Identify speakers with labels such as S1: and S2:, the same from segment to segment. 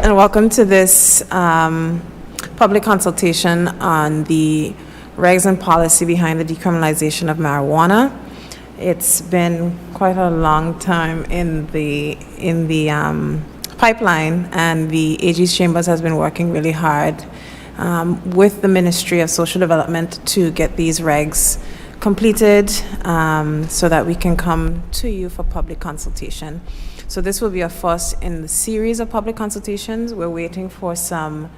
S1: and welcome to this public consultation on the regs and policy behind the decriminalization of marijuana. It's been quite a long time in the pipeline, and the AG's Chambers has been working really hard with the Ministry of Social Development to get these regs completed so that we can come to you for public consultation. So this will be our first in the series of public consultations. We're waiting for some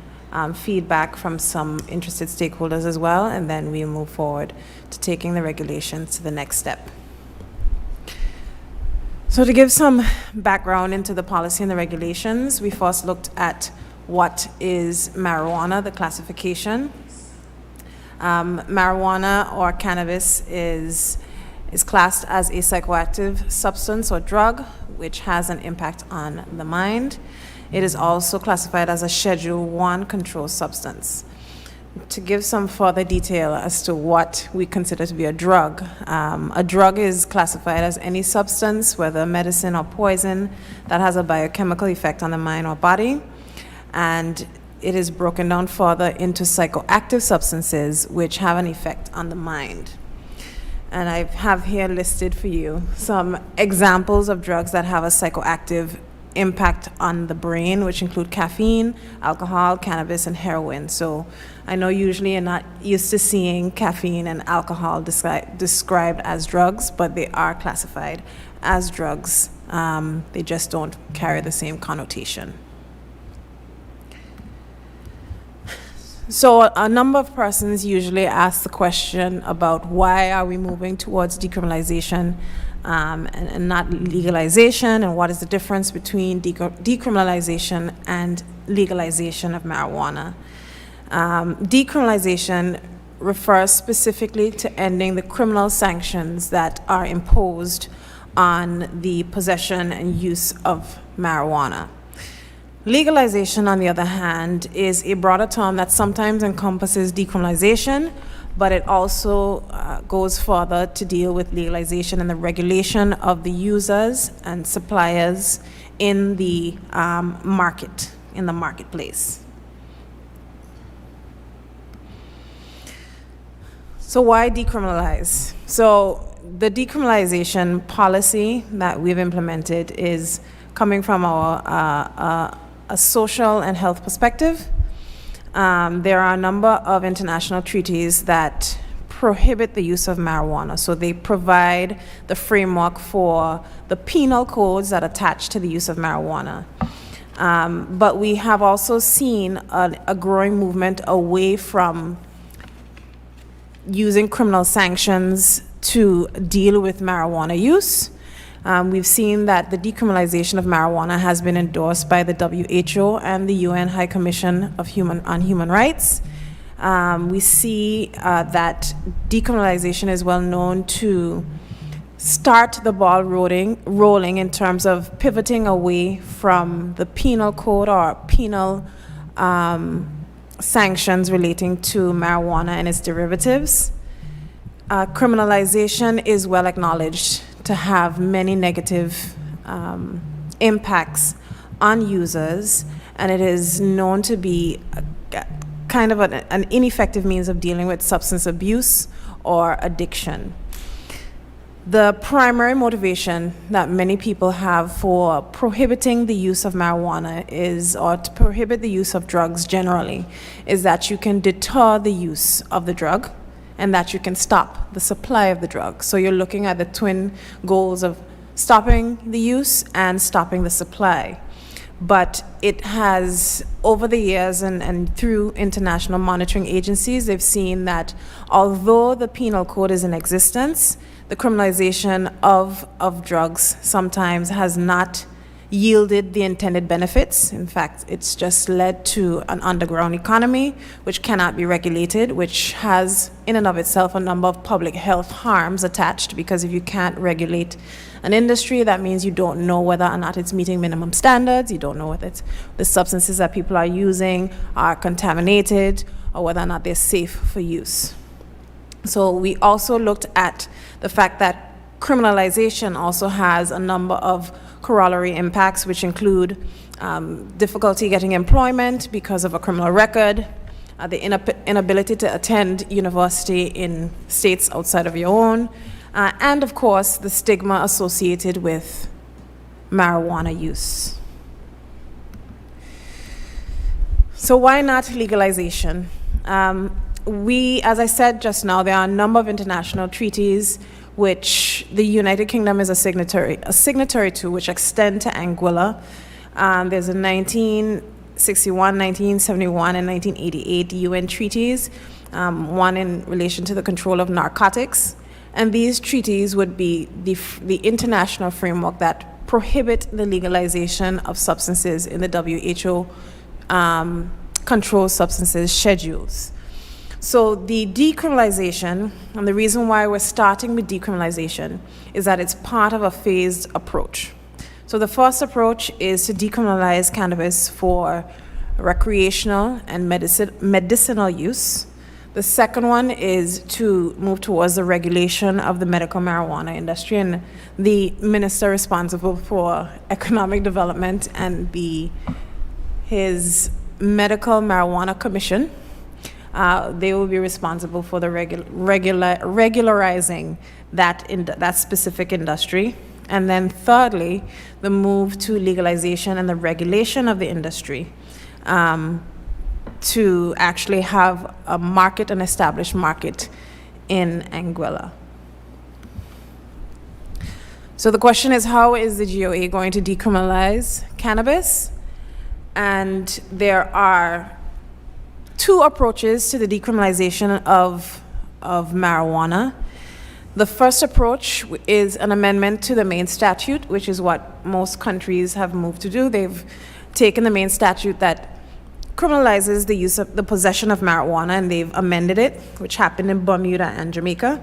S1: feedback from some interested stakeholders as well, and then we'll move forward to taking the regulations to the next step. So to give some background into the policy and the regulations, we first looked at what is marijuana, the classification. Marijuana or cannabis is classed as a psychoactive substance or drug which has an impact on the mind. It is also classified as a Schedule I controlled substance. To give some further detail as to what we consider to be a drug is classified as any substance, whether medicine or poison, that has a biochemical effect on the mind or body, and it is broken down further into psychoactive substances which have an effect on the mind. And I have here listed for you some examples of drugs that have a psychoactive impact on the brain, which include caffeine, alcohol, cannabis, and heroin. So I know usually you're not used to seeing caffeine and alcohol described as drugs, but they are classified as drugs. They just don't carry the same connotation. So a number of persons usually ask the question about why are we moving towards decriminalization and not legalization, and what is the difference between decriminalization and legalization of marijuana. Decriminalization refers specifically to ending the criminal sanctions that are imposed on the possession and use of marijuana. Legalization, on the other hand, is a broader term that sometimes encompasses decriminalization, but it also goes further to deal with legalization and the regulation of the users and suppliers in the marketplace. So why decriminalize? So the decriminalization policy that we've implemented is coming from a social and health perspective. There are a number of international treaties that prohibit the use of marijuana. So they provide the framework for the penal codes that attach to the use of marijuana. But we have also seen a growing movement away from using criminal sanctions to deal with marijuana use. We've seen that the decriminalization of marijuana has been endorsed by the WHO and the UN High Commission on Human Rights. We see that decriminalization is well known to start the ball rolling in terms of pivoting away from the penal code or penal sanctions relating to marijuana and its derivatives. Criminalization is well acknowledged to have many negative impacts on users, and it is known to be kind of an ineffective means of dealing with substance abuse or addiction. The primary motivation that many people have for prohibiting the use of marijuana or to prohibit the use of drugs generally, is that you can deter the use of the drug and that you can stop the supply of the drug. So you're looking at the twin goals of stopping the use and stopping the supply. But it has, over the years and through international monitoring agencies, they've seen that although the penal code is in existence, the criminalization of drugs sometimes has not yielded the intended benefits. In fact, it's just led to an underground economy which cannot be regulated, which has in and of itself a number of public health harms attached, because if you can't regulate an industry, that means you don't know whether or not it's meeting minimum standards, you don't know whether the substances that people are using are contaminated, or whether or not they're safe for use. So we also looked at the fact that criminalization also has a number of corollary impacts, which include difficulty getting employment because of a criminal record, the inability to attend university in states outside of your own, and of course, the stigma associated with marijuana use. So why not legalization? As I said just now, there are a number of international treaties which the United Kingdom is a signatory to, which extend to Anguilla. There's a 1961, 1971, and 1988 UN treaties, one in relation to the control of narcotics. And these treaties would be the international framework that prohibit the legalization of substances in the WHO controlled substances schedules. So the decriminalization, and the reason why we're starting with decriminalization, is that it's part of a phased approach. So the first approach is to decriminalize cannabis for recreational and medicinal use. The second one is to move towards the regulation of the medical marijuana industry, and the minister responsible for economic development and his medical marijuana commission, they will be responsible for the regularizing that specific industry. And then thirdly, the move to legalization and the regulation of the industry, to actually have a market, an established market in Anguilla. So the question is, how is the GOA going to decriminalize cannabis? And there are two approaches to the decriminalization of marijuana. The first approach is an amendment to the main statute, which is what most countries have moved to do. They've taken the main statute that criminalizes the use of the possession of marijuana, and they've amended it, which happened in Bermuda and Jamaica.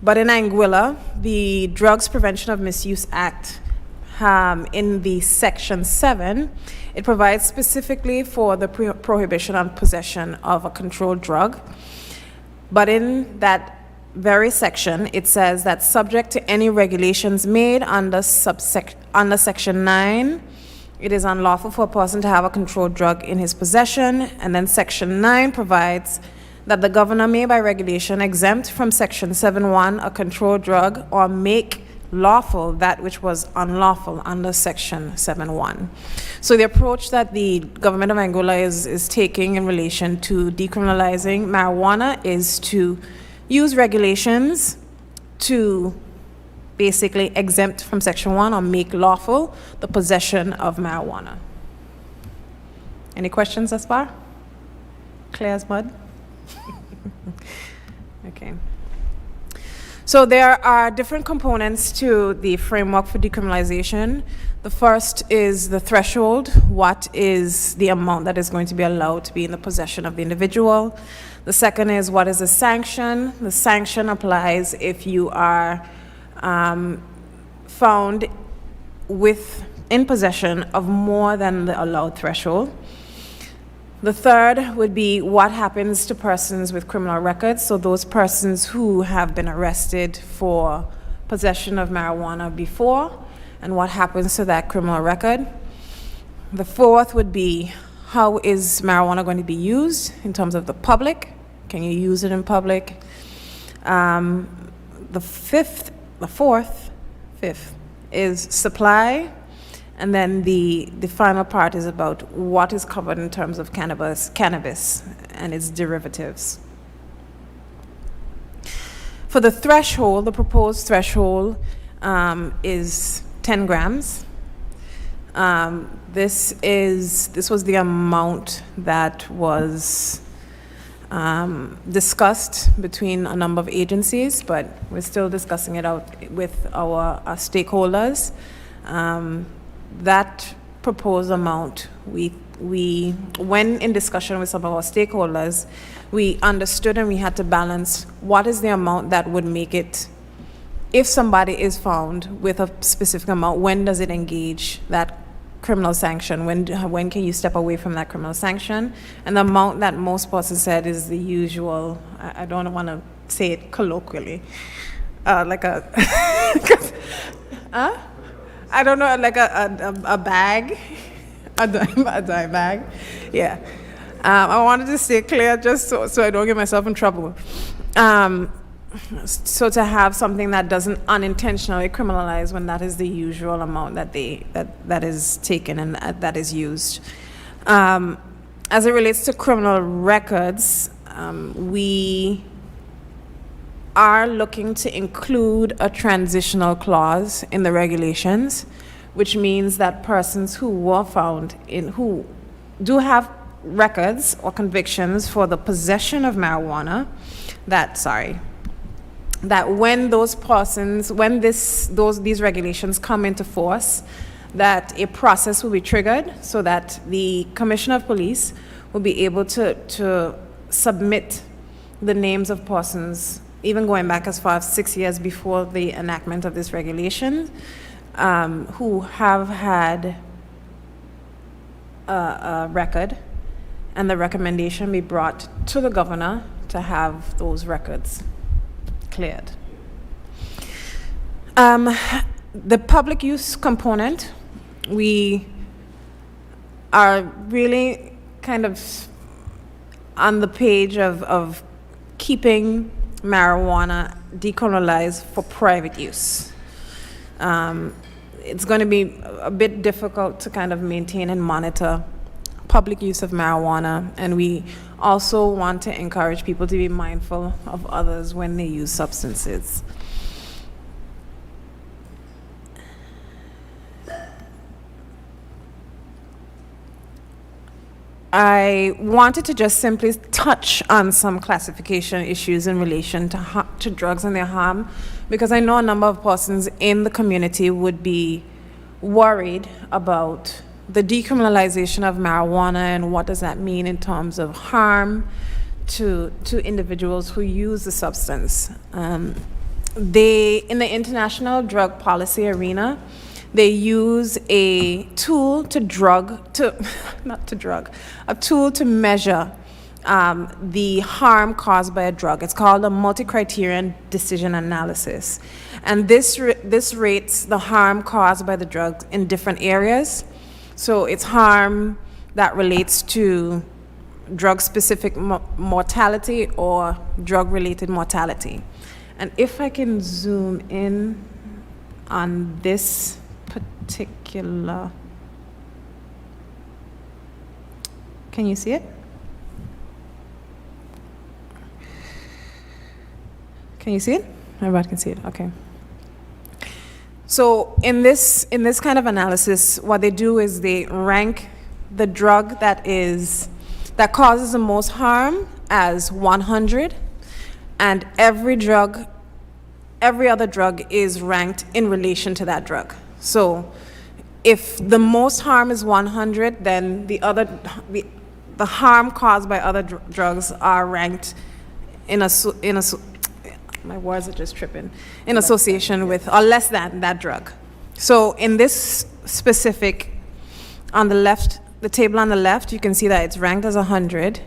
S1: But in Anguilla, the Drugs Prevention of Misuse Act, in the Section 7, it provides specifically for the prohibition on possession of a controlled drug. But in that very section, it says that subject to any regulations made under Section 9, it is unlawful for a person to have a controlled drug in his possession. And then Section 9 provides that the governor may, by regulation, exempt from Section 7.1 a controlled drug or make lawful that which was unlawful under Section 7.1. So the approach that the Government of Anguilla is taking in relation to decriminalizing marijuana is to use regulations to basically exempt from Section 1 or make lawful the possession of marijuana. Any questions thus far? Clear as mud? Okay. So there are different components to the framework for decriminalization. The first is the threshold. What is the amount that is going to be allowed to be in the possession of the individual? The second is, what is the sanction? The sanction applies if you are found in possession of more than the allowed threshold. The third would be what happens to persons with criminal records, so those persons who have been arrested for possession of marijuana before, and what happens to that criminal record. The fourth would be, how is marijuana going to be used in terms of the public? Can you use it in public? The fifth is supply. And then the final part is about what is covered in terms of cannabis and its derivatives. For the threshold, the proposed threshold is 10 grams. This was the amount that was discussed between a number of agencies, but we're still discussing it out with our stakeholders. That proposed amount, when in discussion with some of our stakeholders, we understood and we had to balance what is the amount that would make it, if somebody is found with a specific amount, when does it engage that criminal sanction? When can you step away from that criminal sanction? And the amount that most persons said is the usual, I don't want to say it colloquially, like a, I don't know, like a bag, a dime bag. Yeah. I wanted to stay clear just so I don't get myself in trouble. So to have something that doesn't unintentionally criminalize when that is the usual amount that that is taken and that is used. As it relates to criminal records, we are looking to include a transitional clause in the regulations, which means that persons who were found who do have records or convictions for the possession of marijuana, that when those persons, when these regulations come into force, that a process will be triggered so that the Commissioner of Police will be able to submit the names of persons, even going back as far as 6 years before the enactment of this regulation, who have had a record, and the recommendation be brought to the governor to have those records cleared. The public use component, we are really kind of on the page of keeping marijuana decriminalized for private use. It's going to be a bit difficult to kind of maintain and monitor public use of marijuana, and we also want to encourage people to be mindful of others when they use substances. I wanted to just simply touch on some classification issues in relation to drugs and their harm, because I know a number of persons in the community would be worried about the decriminalization of marijuana and what does that mean in terms of harm to individuals who use the substance. In the international drug policy arena, they use a tool to measure the harm caused by a drug. It's called a multi-criterion decision analysis. And this rates the harm caused by the drug in different areas. So it's harm that relates to drug-specific mortality or drug-related mortality. And if I can zoom in on this particular, can you see it? Can you see it? Everybody can see it, okay. So in this kind of analysis, what they do is they rank the drug that causes the most harm as 100, and every other drug is ranked in relation to that drug. So if the most harm is 100, then the harm caused by other drugs are ranked my words are just tripping, in association with or less than that drug. So in this specific, on the left, the table on the left, you can see that it's ranked as 100.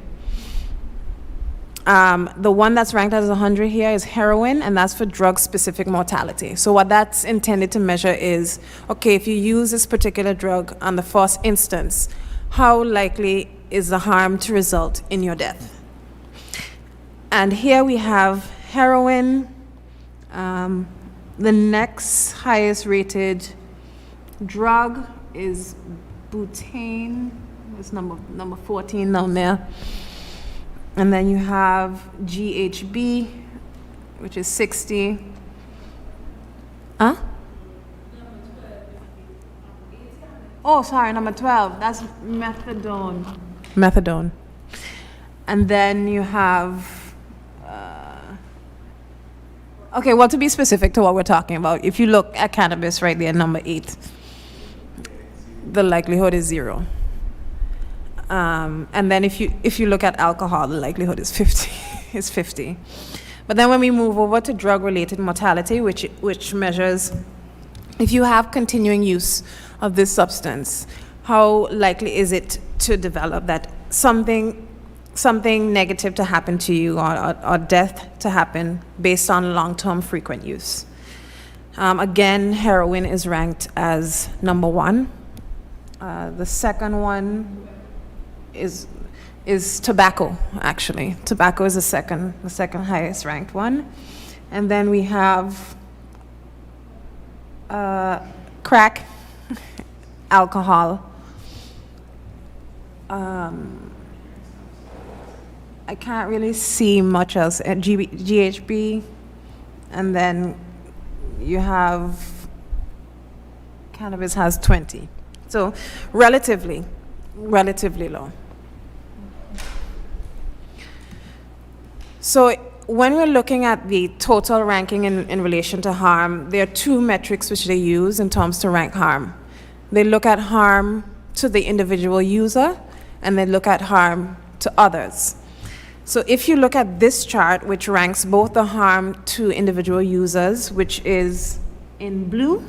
S1: The one that's ranked as 100 here is heroin, and that's for drug-specific mortality. So what that's intended to measure is, okay, if you use this particular drug on the first instance, how likely is the harm to result in your death? And here we have heroin. The next highest rated drug is butane. It's number 14 down there. And then you have GHB, which is 60. Huh? Oh, sorry, number 12. That's methadone. Methadone. And then you have, okay, well, to be specific to what we're talking about, if you look at cannabis right there, number 8, the likelihood is 0. And then if you look at alcohol, the likelihood is 50. Is 50. But then when we move over to drug-related mortality, which measures if you have continuing use of this substance, how likely is it to develop that something negative to happen to you or death to happen based on long-term frequent use. Again, heroin is ranked as number one. The second one is tobacco, actually. Tobacco is the second highest ranked one. And then we have crack, alcohol. I can't really see much else. GHB, and then you have cannabis has 20. So relatively low. So when we're looking at the total ranking in relation to harm, there are two metrics which they use in terms to rank harm. They look at harm to the individual user, and they look at harm to others. So if you look at this chart, which ranks both the harm to individual users, which is in blue,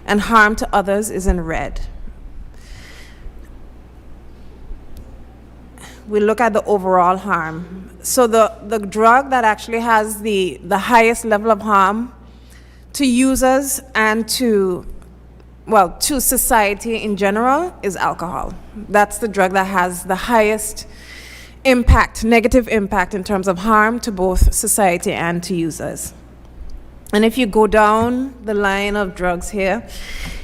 S1: and harm to others is in red. We look at the overall harm. So the drug that actually has the highest level of harm to users and to society in general is alcohol. That's the drug that has the highest impact, negative impact in terms of harm to both society and to users. And if you go down the line of drugs here,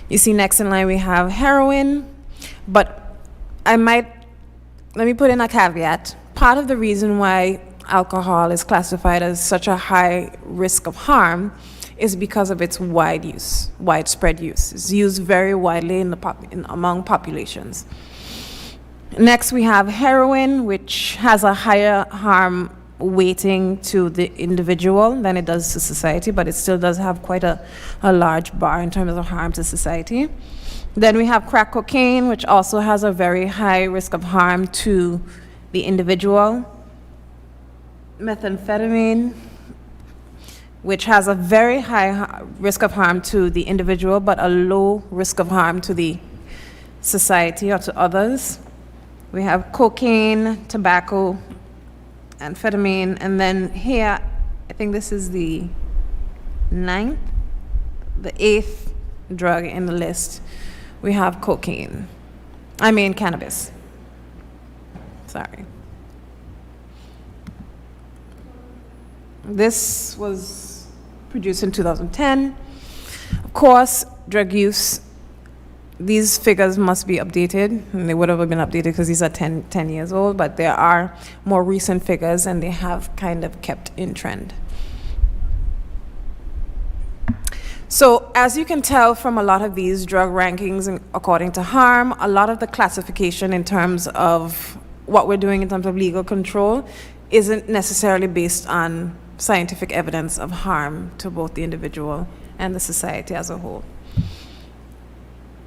S1: you see next in line we have heroin, but let me put in a caveat. Part of the reason why alcohol is classified as such a high risk of harm is because of its widespread use. It's used very widely among populations. Next, we have heroin, which has a higher harm weighting to the individual than it does to society, but it still does have quite a large bar in terms of harm to society. Then we have crack cocaine, which also has a very high risk of harm to the individual. Methamphetamine, which has a very high risk of harm to the individual, but a low risk of harm to the society or to others. We have cocaine, tobacco, amphetamine, and then here, I think this is the eighth drug in the list. We have cannabis. Sorry. This was produced in 2010. Of course, drug use, these figures must be updated, and they would have been updated because these are 10 years old, but there are more recent figures and they have kind of kept in trend. So as you can tell from a lot of these drug rankings and according to harm, a lot of the classification in terms of what we're doing in terms of legal control isn't necessarily based on scientific evidence of harm to both the individual and the society as a whole.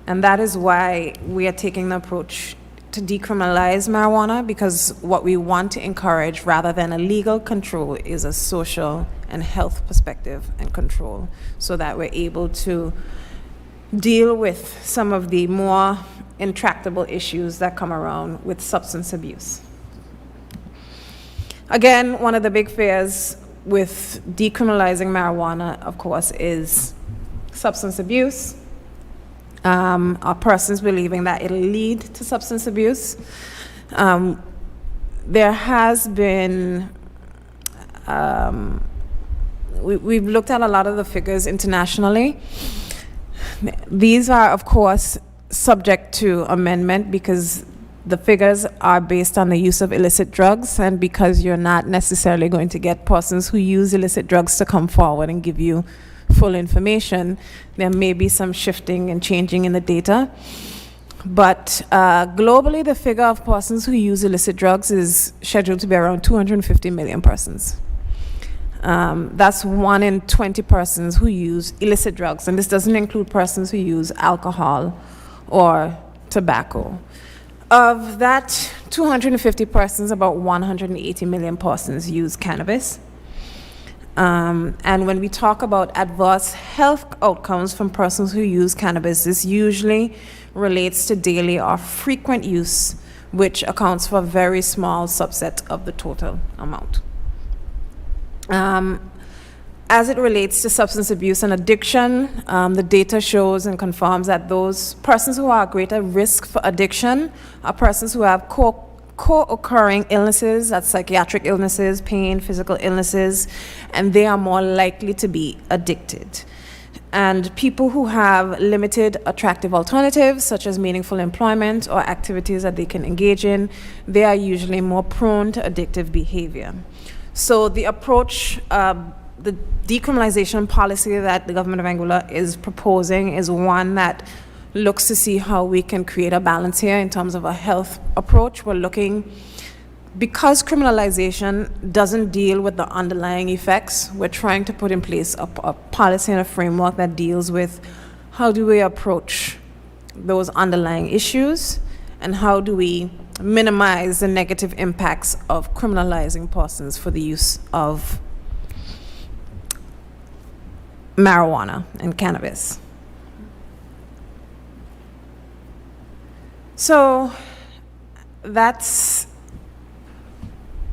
S1: And that is why we are taking the approach to decriminalize marijuana, because what we want to encourage rather than a legal control is a social and health perspective and control, so that we're able to deal with some of the more intractable issues that come around with substance abuse. Again, one of the big fears with decriminalizing marijuana, of course, is substance abuse. Our persons believing that it'll lead to substance abuse. There has been, we've looked at a lot of the figures internationally. These are, of course, subject to amendment because the figures are based on the use of illicit drugs, and because you're not necessarily going to get persons who use illicit drugs to come forward and give you full information, there may be some shifting and changing in the data. But globally, the figure of persons who use illicit drugs is scheduled to be around 250 million persons. That's 1 in 20 persons who use illicit drugs, and this doesn't include persons who use alcohol or tobacco. Of that 250 persons, about 180 million persons use cannabis. And when we talk about adverse health outcomes from persons who use cannabis, this usually relates to daily or frequent use, which accounts for a very small subset of the total amount. as it relates to substance abuse and addiction, the data shows and confirms that those persons who are at greater risk for addiction are persons who have co-occurring illnesses, that's psychiatric illnesses, pain, physical illnesses, and they are more likely to be addicted. And people who have limited attractive alternatives, such as meaningful employment or activities that they can engage in, they are usually more prone to addictive behavior. So the approach, the decriminalization policy that the Government of Anguilla is proposing is one that looks to see how we can create a balance here in terms of a health approach. We're looking, because criminalization doesn't deal with the underlying effects, we're trying to put in place a policy and a framework that deals with how do we approach those underlying issues and how do we minimize the negative impacts of criminalizing persons for the use of marijuana and cannabis. So that's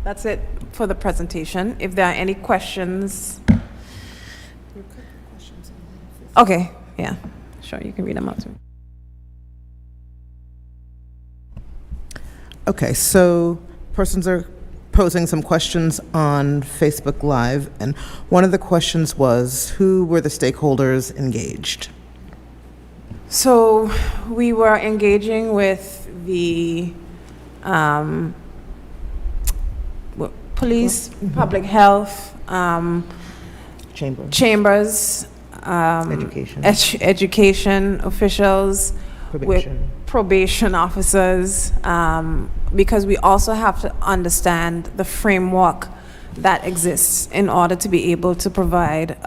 S1: it for the presentation. If there are any questions. Okay, yeah, sure, you can read them out to me.
S2: Okay, so persons are posing some questions on Facebook Live, and one of the questions was, who were the stakeholders engaged?
S1: So we were engaging with the police, public health, chambers, education officials,
S2: Probation.
S1: with probation officers, because we also have to understand the framework that exists in order to be able to provide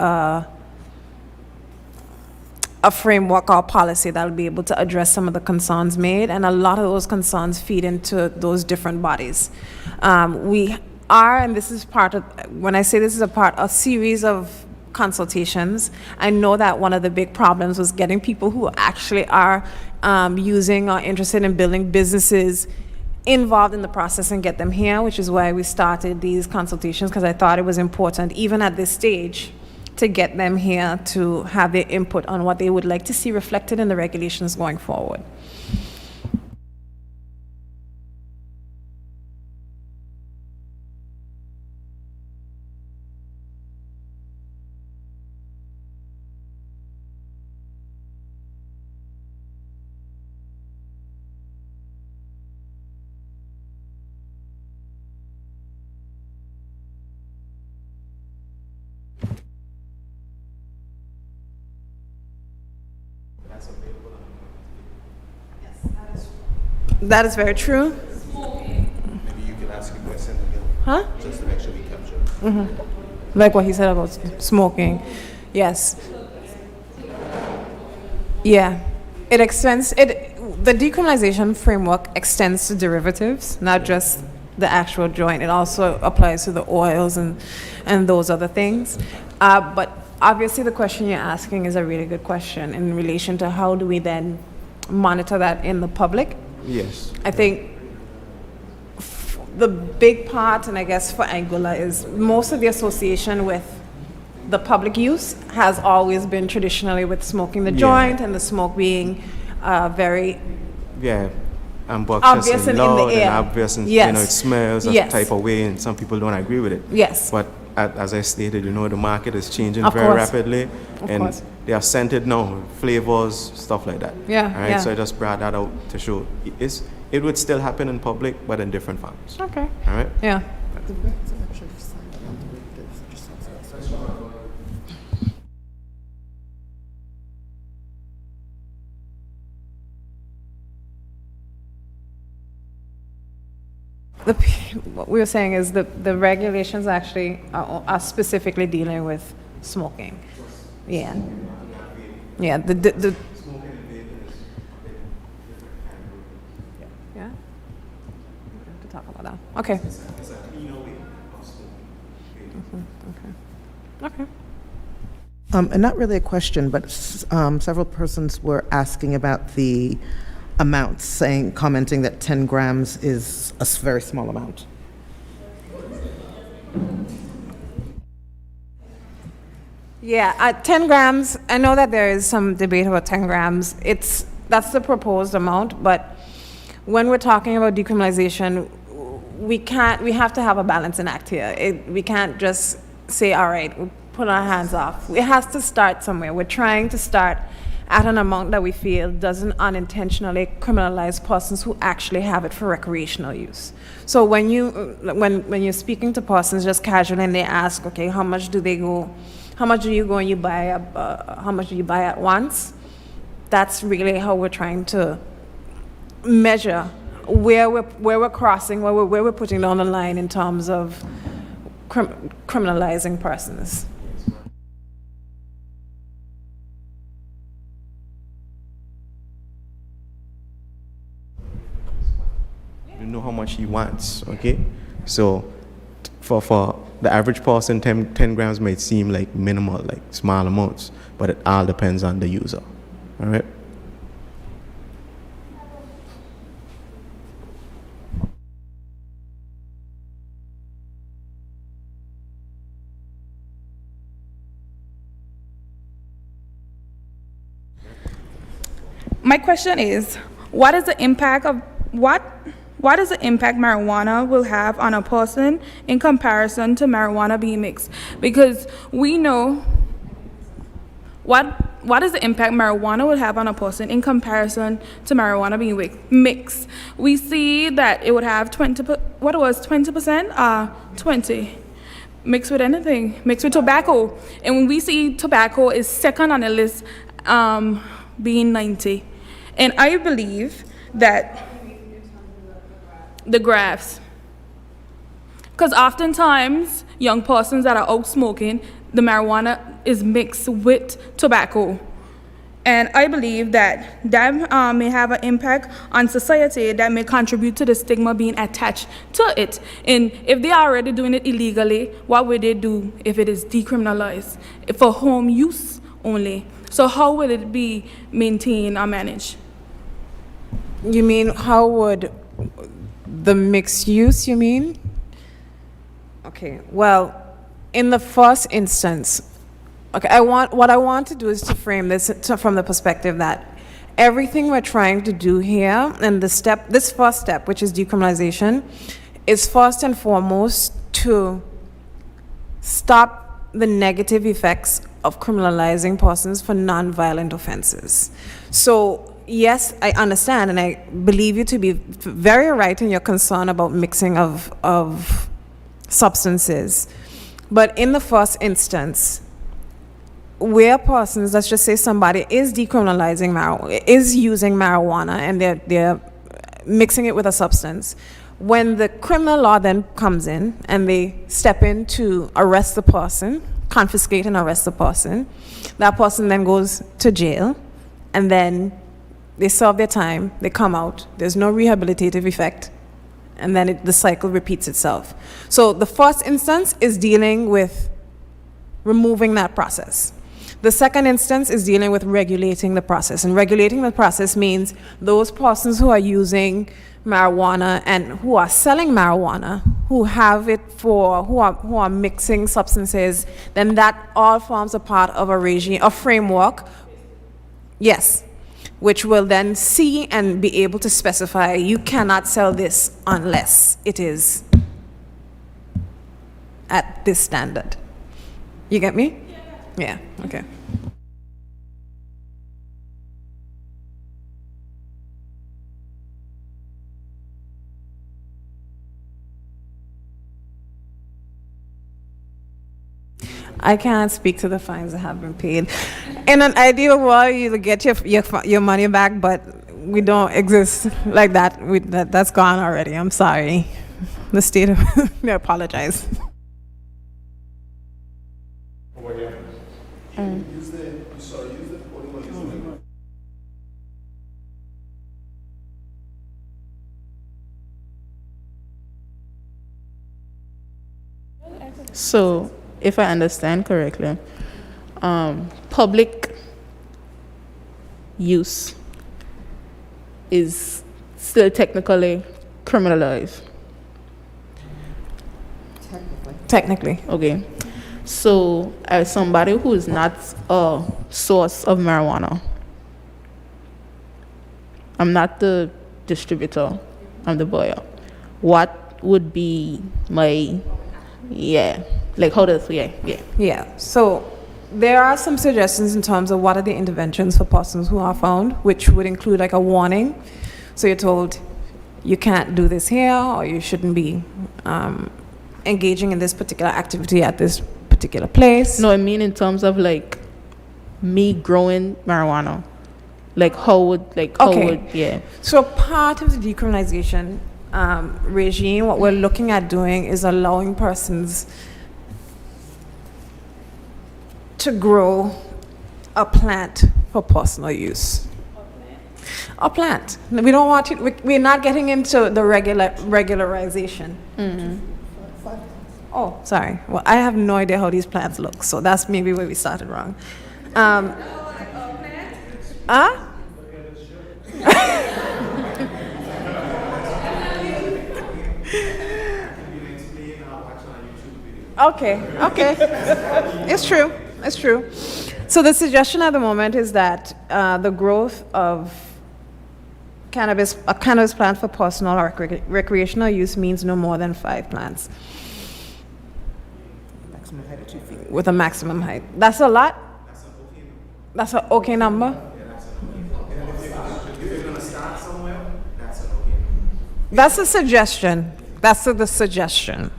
S1: a framework or policy that will be able to address some of the concerns made, and a lot of those concerns feed into those different bodies. We are, and this is part of, when I say this is a series of consultations, I know that one of the big problems was getting people who actually are using or interested in building businesses involved in the process and get them here, which is why we started these consultations, because I thought it was important, even at this stage, to get them here to have their input on what they would like to see reflected in the regulations going forward. That is very true.
S3: Maybe you can ask a question again.
S1: Huh?
S3: Just to make sure we capture.
S1: Like what he said about smoking. Yes. Yeah. The decriminalization framework extends to derivatives, not just the actual joint. It also applies to the oils and those other things. But obviously the question you're asking is a really good question in relation to how do we then monitor that in the public.
S3: Yes.
S1: I think the big part, and I guess for Anguilla, is most of the association with the public use has always been traditionally with smoking the joint and the smoke being very
S3: obvious and
S1: loud
S3: in the air.
S1: and
S3: obvious, and
S1: yes.
S3: It smells a type of way, and some people don't agree with it.
S1: Yes.
S3: But as I stated, the market is changing
S1: Of
S3: very
S1: course.
S3: rapidly,
S1: Of
S3: and
S1: course.
S3: they are scented now, flavors, stuff like that.
S1: Yeah,
S3: All right.
S1: yeah.
S3: So I just brought that out to show it would still happen in public, but in different forms.
S1: Okay.
S3: All right.
S1: Yeah. What we were saying is the regulations actually are specifically dealing with smoking. Yeah. Yeah. Yeah. To talk about that. Okay. Okay.
S2: And not really a question, but several persons were asking about the amounts, commenting that 10 grams is a very small amount.
S1: Yeah, at 10 grams, I know that there is some debate about 10 grams. That's the proposed amount, but when we're talking about decriminalization, we have to have a balancing act here. We can't just say, all right, we'll put our hands off. It has to start somewhere. We're trying to start at an amount that we feel doesn't unintentionally criminalize persons who actually have it for recreational use. So when you're speaking to persons just casually and they ask, okay, how much do you go and you buy how much do you buy at once? That's really how we're trying to measure where we're crossing, where we're putting down the line in terms of criminalizing persons.
S3: You know how much he wants, okay? So for the average person, 10 grams might seem like minimal, like small amounts, but it all depends on the user, all right?
S4: My question is, what is the impact marijuana will have on a person in comparison to marijuana being mixed? Because we know what is the impact marijuana will have on a person in comparison to marijuana being mixed. We see that it would have 20%, 20 mixed with anything, mixed with tobacco. And when we see tobacco is second on the list, being 90. And I believe that the graphs, because oftentimes young persons that are out smoking, the marijuana is mixed with tobacco. And I believe that may have an impact on society that may contribute to the stigma being attached to it. And if they are already doing it illegally, what would they do if it is decriminalized for home use only? So how will it be maintained or managed?
S1: You mean how would the mixed use, you mean? Okay, well, in the first instance, okay, what I want to do is to frame this from the perspective that everything we're trying to do here, and this first step, which is decriminalization, is first and foremost to stop the negative effects of criminalizing persons for non-violent offenses. So yes, I understand, and I believe you to be very right in your concern about mixing of substances. But in the first instance, where persons, let's just say somebody is decriminalizing marijuana, is using marijuana, and they're mixing it with a substance, when the criminal law then comes in and they step in to arrest the person, confiscate and arrest the person, that person then goes to jail, and then they serve their time, they come out, there's no rehabilitative effect, and then the cycle repeats itself. So the first instance is dealing with removing that process. The second instance is dealing with regulating the process. And regulating the process means those persons who are using marijuana and who are selling marijuana, who have it who are mixing substances, then that all forms a part of a regime, a framework, yes, which will then see and be able to specify you cannot sell this unless it is at this standard. You get me? Yeah, okay. I can't speak to the fines that have been paid. In an ideal world, you get your money back, but we don't exist like that. That's gone already. I'm sorry. The state of I apologize.
S5: So, if I understand correctly, public use is still technically criminalized.
S1: Technically.
S5: Okay. So, as somebody who is not a source of marijuana, I'm not the distributor, I'm the buyer. What would be my,
S1: Yeah, so there are some suggestions in terms of what are the interventions for persons who are found, which would include like a warning. So you're told you can't do this here, or you shouldn't be engaging in this particular activity at this particular place.
S5: No, I mean in terms of like me growing marijuana.
S1: So part of the decriminalization regime, what we're looking at doing is allowing persons to grow a plant for personal use. A plant. We don't want it. We're not getting into the regularization. Oh, sorry. Well, I have no idea how these plants look, so that's maybe where we started wrong. Okay. It's true. So the suggestion at the moment is that the growth of a cannabis plant for personal or recreational use means no more than 5 plants.
S2: Maximum height of 2 feet.
S1: With a maximum height. That's a lot? That's an okay number? That's a suggestion. That's the suggestion.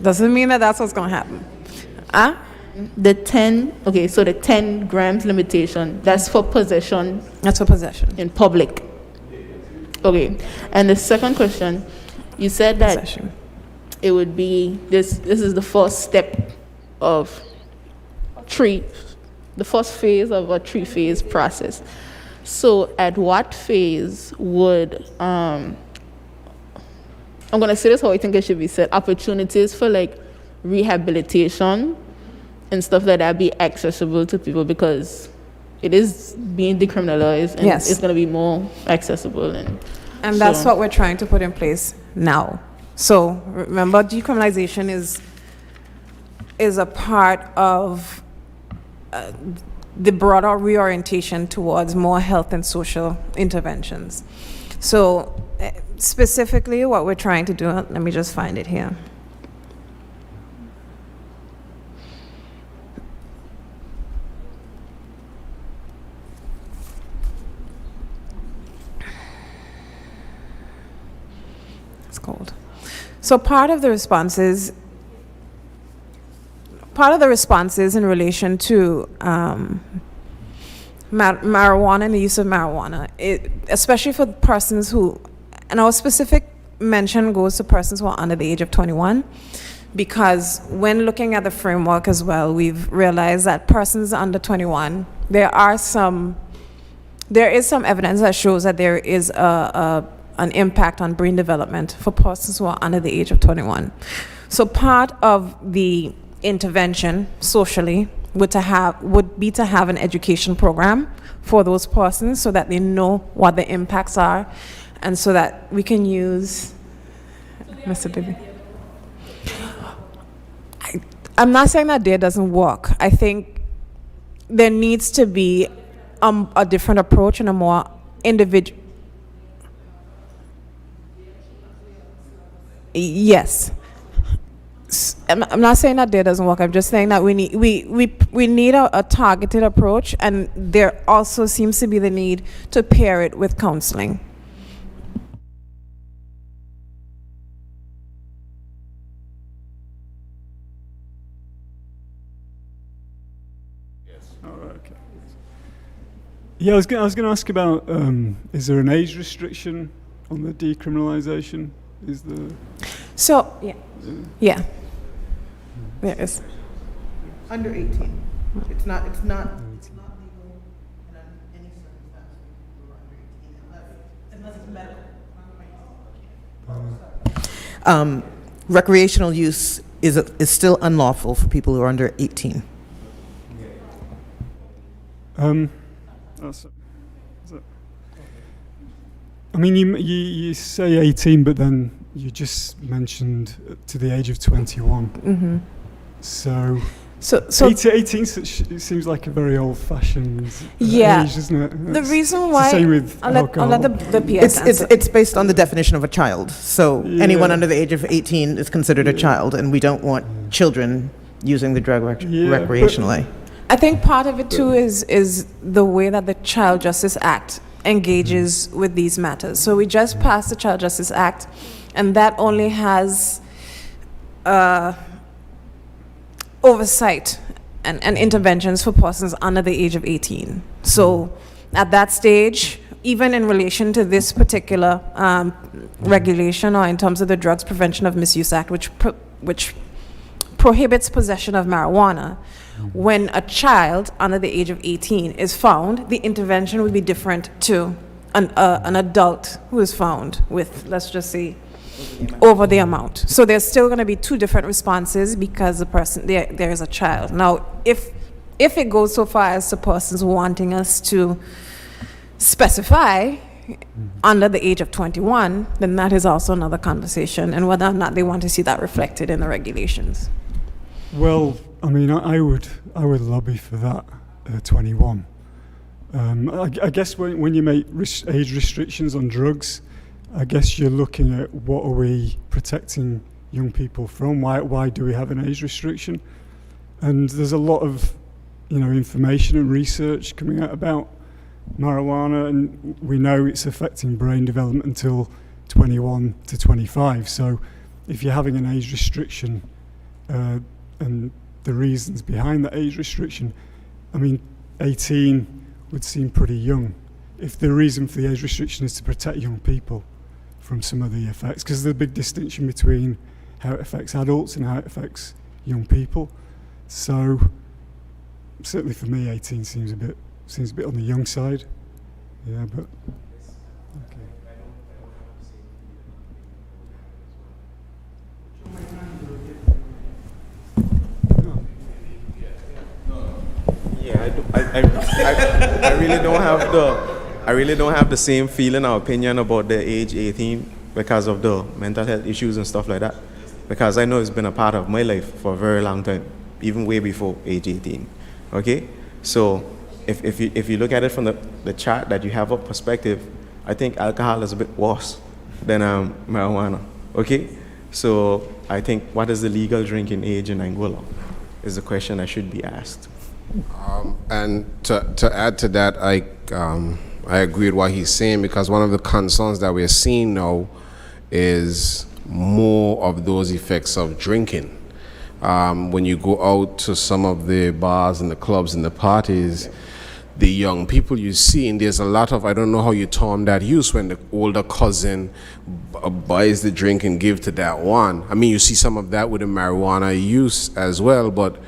S1: Doesn't mean that that's what's going to happen.
S5: The 10 grams limitation, that's for possession
S1: That's for possession.
S5: in public. Okay. And the second question, you said that
S1: Possession.
S5: it would be this is the first step of the first phase of a 3-phase process. So at what phase would I'm going to say this how I think it should be said, opportunities for like rehabilitation and stuff like that be accessible to people, because it is being decriminalized and
S1: Yes.
S5: it's going to be more accessible.
S1: And that's what we're trying to put in place now. So remember, decriminalization is a part of the broader reorientation towards more health and social interventions. So specifically what we're trying to do, let me just find it here. It's cold. So part of the responses in relation to marijuana and the use of marijuana, especially for persons who, and our specific mention goes to persons who are under the age of 21, because when looking at the framework as well, we've realized that persons under 21, there is some evidence that shows that there is an impact on brain development for persons who are under the age of 21. So part of the intervention socially would be to have an education program for those persons so that they know what the impacts are, and so that we can use Mr. Bibby. I'm not saying that there doesn't work. I think there needs to be a different approach and a more individual. Yes. I'm not saying that there doesn't work. I'm just saying that we need a targeted approach, and there also seems to be the need to pair it with counseling.
S6: Okay. Yeah, I was going to ask about, is there an age restriction on the decriminalisation?
S1: So, yeah. There is.
S2: Under 18. It's not legal in any circumstance for people who are under 18 unless it's medical. Recreational use is still unlawful for people who are under 18.
S6: I mean, you say 18, but then you just mentioned to the age of 21.
S1: Mm-hmm.
S6: So
S1: So
S6: 18 it seems like a very old-fashioned
S1: Yeah.
S6: age, isn't it?
S1: the
S6: It's
S1: reason why
S6: the same with
S1: I'll let the PS answer.
S2: It's based on the definition of a child. So anyone
S6: Yeah.
S2: under the age of 18 is considered a child, and we don't want children using the drug
S6: Yeah, but-
S2: recreationally.
S1: I think part of it too is the way that the Child Justice Act engages with these matters. So we just passed the Child Justice Act, and that only has oversight and interventions for persons under the age of 18. So at that stage, even in relation to this particular regulation, or in terms of the Drugs Prevention of Misuse Act, which prohibits possession of marijuana, when a child under the age of 18 is found, the intervention would be different to an adult who is found with, let's just say, over the amount. So there's still going to be two different responses because the person there is a child. Now, if it goes so far as the person's wanting us to specify under the age of 21, then that is also another conversation, and whether or not they want to see that reflected in the regulations.
S6: Well, I mean, I would lobby for that 21. I guess when you make age restrictions on drugs, I guess you're looking at what are we protecting young people from? Why do we have an age restriction? And there's a lot of information and research coming out about marijuana, and we know it's affecting brain development until 21 to 25. So if you're having an age restriction and the reasons behind that age restriction, I mean, 18 would seem pretty young. If the reason for the age restriction is to protect young people from some of the effects, because there's a big distinction between how it affects adults and how it affects young people. So certainly for me, 18 seems a bit on the young side. Yeah, but okay.
S3: Yeah, I really don't have the same feeling or opinion about the age 18 because of the mental health issues and stuff like that. Because I know it's been a part of my life for a very long time, even way before age 18. Okay, so if you look at it from the chart that you have up perspective, I think alcohol is a bit worse than marijuana. Okay, so I think what is the legal drinking age in Anguilla is the question that should be asked.
S7: And to add to that, I agree with what he's saying, because one of the concerns that we're seeing now is more of those effects of drinking. When you go out to some of the bars and the clubs and the parties, the young people you see, and there's a lot of, I don't know how you term that use, when the older cousin buys the drink and give to that one. I mean, you see some of that with the marijuana use as well, but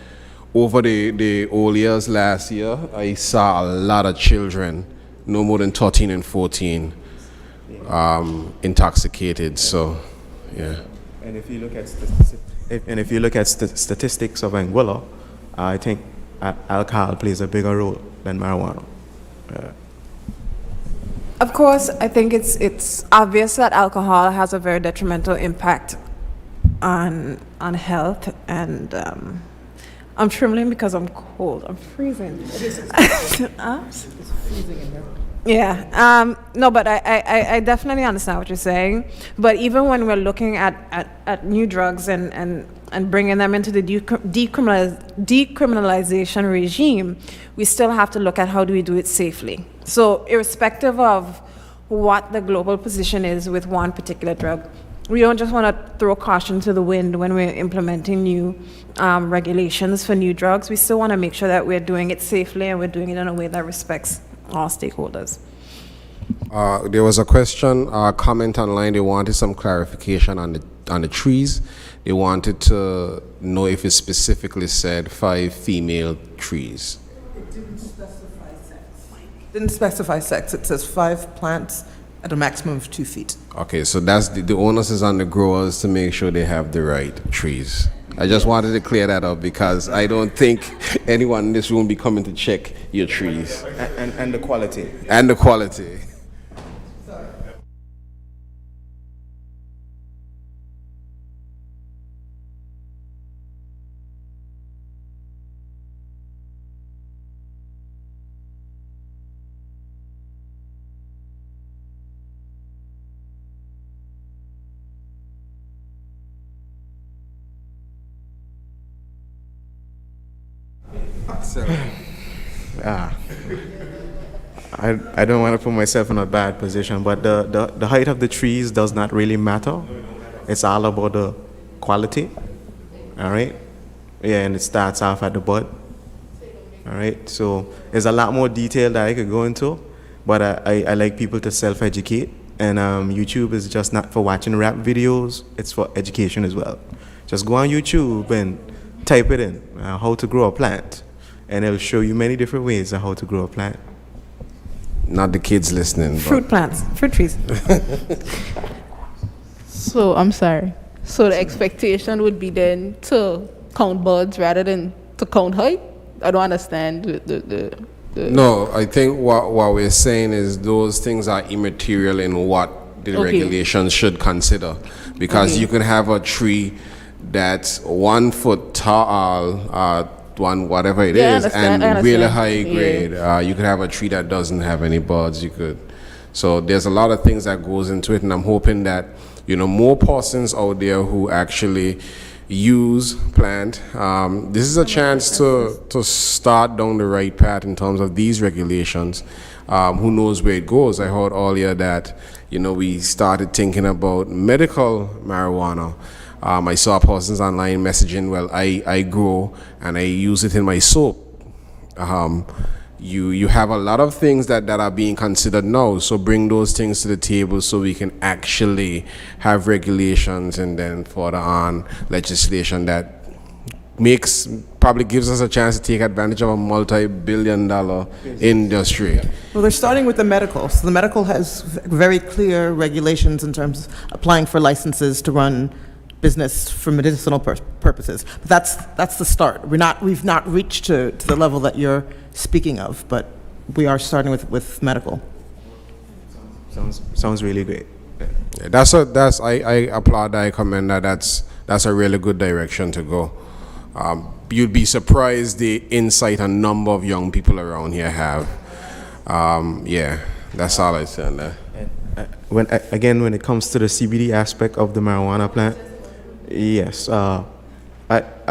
S7: over the old years last year, I saw a lot of children, no more than 13 and 14, intoxicated. So, yeah.
S3: And if you look at statistics of Anguilla, I think alcohol plays a bigger role than marijuana.
S1: Of course, I think it's obvious that alcohol has a very detrimental impact on health, and I'm trembling because I'm cold. I'm freezing. It's freezing in here. Yeah. No, but I definitely understand what you're saying. But even when we're looking at new drugs and bringing them into the decriminalization regime, we still have to look at how do we do it safely. So irrespective of what the global position is with one particular drug, we don't just want to throw caution to the wind when we're implementing new regulations for new drugs. We still want to make sure that we're doing it safely and we're doing it in a way that respects all stakeholders.
S7: There was a question, comment online. They wanted some clarification on the trees. They wanted to know if it specifically said 5 female trees.
S2: It didn't specify sex. Didn't specify sex. It says 5 plants at a maximum of 2 feet.
S7: Okay, so that's the onus is on the growers to make sure they have the right trees. I just wanted to clear that up because I don't think anyone in this room be coming to check your trees.
S3: And the quality.
S7: And the quality.
S3: I don't want to put myself in a bad position, but the height of the trees does not really matter. It's all about the quality, all right? Yeah, and it starts off at the bud, all right? So there's a lot more detail that I could go into, but I like people to self-educate, and YouTube is just not for watching rap videos, it's for education as well. Just go on YouTube and type it in, how to grow a plant, and it'll show you many different ways of how to grow a plant.
S7: Not the kids listening.
S1: Fruit plants, fruit trees.
S5: So, I'm sorry. So the expectation would be then to count buds rather than to count height? I don't understand the
S7: No, I think what we're saying is those things are immaterial in what the regulations should consider. Because you can have a tree that's 1 foot tall, one whatever it is, and really high grade. You could have a tree that doesn't have any buds. You could. So there's a lot of things that goes into it, and I'm hoping that more persons out there who actually use plant. This is a chance to start down the right path in terms of these regulations. Who knows where it goes? I heard earlier that we started thinking about medical marijuana. I saw persons online messaging, well, I grow and I use it in my soap. You have a lot of things that are being considered now, so bring those things to the table so we can actually have regulations and then further on legislation that probably gives us a chance to take advantage of a multi-billion-dollar industry.
S2: Well, they're starting with the medical. So the medical has very clear regulations in terms of applying for licenses to run business for medicinal purposes. But that's the start. We've not reached to the level that you're speaking of, but we are starting with medical.
S3: Sounds really great.
S7: Yeah, I applaud that. I commend that. That's a really good direction to go. You'd be surprised the insight a number of young people around here have. Yeah, that's all I say on that.
S3: When it comes to the CBD aspect of the marijuana plant, yes. I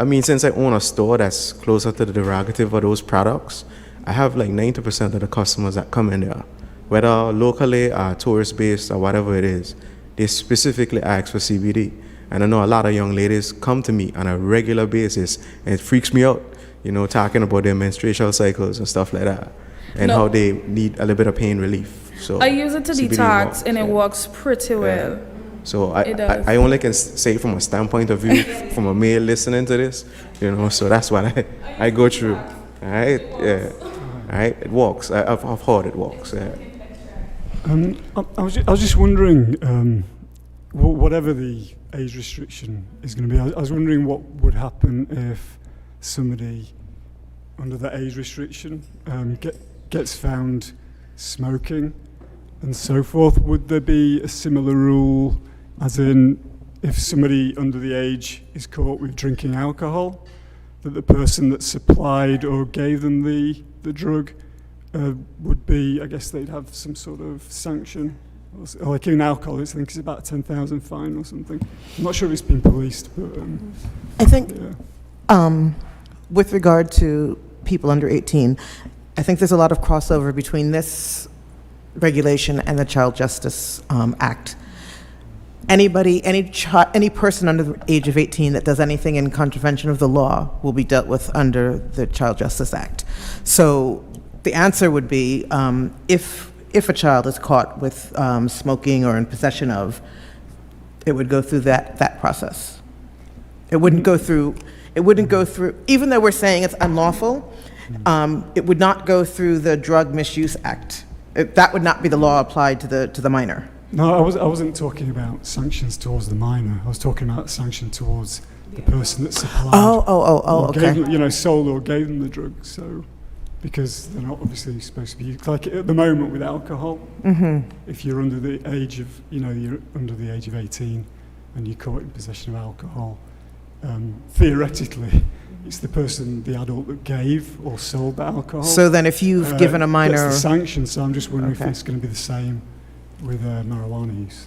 S3: mean, since I own a store that's closer to the derogative of those products, I have like 90% of the customers that come in there, whether locally or tourist-based or whatever it is, they specifically ask for CBD. And I know a lot of young ladies come to me on a regular basis, and it freaks me out, talking about their menstrual cycles and stuff like that, and how they need a little bit of pain relief. So
S4: I use it to
S3: CBD
S4: detox,
S3: works,
S4: and it works pretty well.
S3: So I only can say from a standpoint of view, from a male listening to this, so that's what I go through. All right, yeah, all right, it works. I've heard it works. Yeah.
S6: I was just wondering, whatever the age restriction is going to be, I was wondering what would happen if somebody under the age restriction gets found smoking and so forth. Would there be a similar rule, as in if somebody under the age is caught with drinking alcohol, that the person that supplied or gave them the drug would be, I guess they'd have some sort of sanction? Like in alcohol, I think it's about 10,000 fine or something. I'm not sure if it's been policed, but
S2: I think
S6: yeah.
S2: With regard to people under 18, I think there's a lot of crossover between this regulation and the Child Justice Act. Any person under the age of 18 that does anything in contravention of the law will be dealt with under the Child Justice Act. So the answer would be if a child is caught with smoking or in possession of, it would go through that process. It wouldn't go through, even though we're saying it's unlawful, it would not go through the Drug Misuse Act. That would not be the law applied to the minor.
S6: No, I wasn't talking about sanctions towards the minor. I was talking about sanction towards the person that supplied.
S2: Oh, okay.
S6: Gave them, sold or gave them the drug. So, because they're not obviously supposed to be, like at the moment with alcohol, if you're under the age of, you're under the age of 18 and you're caught in possession of alcohol, theoretically, it's the person, the adult that gave or sold the alcohol.
S2: So then if you've given a minor...
S6: That's the sanction, so I'm just wondering if it's going to be the same with marijuana use.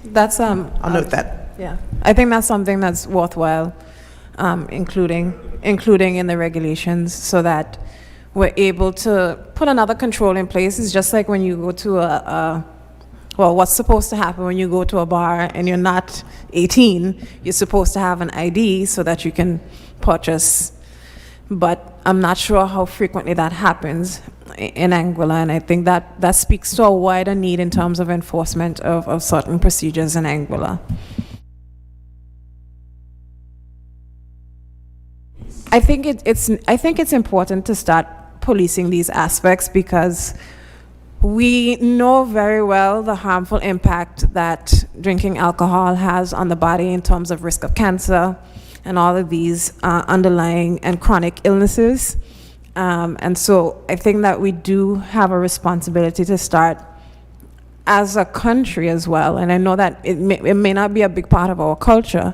S1: That's
S2: I'll note that.
S1: Yeah, I think that's something that's worthwhile including in the regulations, so that we're able to put another control in place. It's just like when you go to well, what's supposed to happen when you go to a bar and you're not 18, you're supposed to have an ID so that you can purchase. But I'm not sure how frequently that happens in Anguilla, and I think that speaks to a wider need in terms of enforcement of certain procedures in Anguilla. I think it's important to start policing these aspects, because we know very well the harmful impact that drinking alcohol has on the body in terms of risk of cancer and all of these underlying and chronic illnesses. And so I think that we do have a responsibility to start as a country as well. And I know that it may not be a big part of our culture,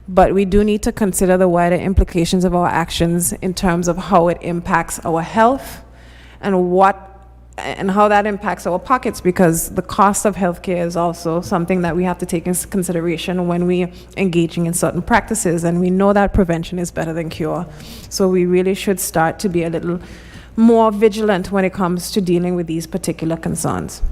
S1: but we do need to consider the wider implications of our actions in terms of how it impacts our health and how that impacts our pockets, because the cost of healthcare is also something that we have to take into consideration when we engaging in certain practices, and we know that prevention is better than cure. So we really should start to be a little more vigilant when it comes to dealing with these particular concerns.